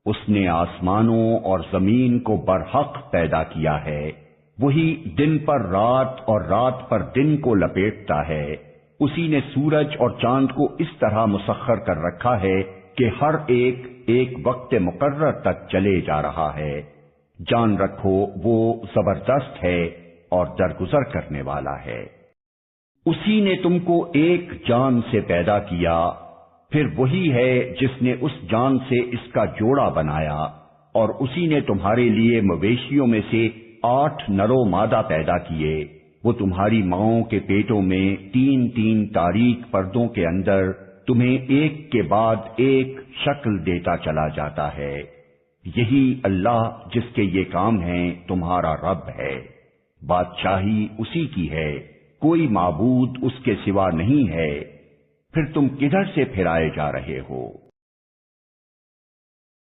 اس نے آسمانوں اور زمین کو برحق پیدا کیا ہے، وہی دن پر رات اور رات پر دن کو لپیٹتا ہے۔ اسی نے سورج اور چاند کو اس طرح مسخر کر رکھا ہے کہ ہر ایک ایک وقت مقرر تک چلے جا رہا ہے۔ جان رکھو وہ زبردست ہے اور درگزر کرنے والا ہے۔ اسی نے تم کو ایک جان سے پیدا کیا، پھر وہی ہے جس نے اس جان سے اس کا جوڑا بنایا، اور اسی نے تمہارے لیے مویشیوں میں سے 8 نر و مادہ پیدا کیے۔ وہ تمہاری ماؤں کے پیٹوں میں 3 تاریک پردوں کے اندر تمہیں ایک کے بعد ایک شکل دیتا چلا جاتا ہے۔ یہی اللہ جس کے یہ کام ہیں تمہارا رب ہے۔ بادشاہی اسی کی ہے، کوئی معبود اس کے سوا نہیں ہے۔ پھر تم کدھر سے پھرائے جا رہے ہو؟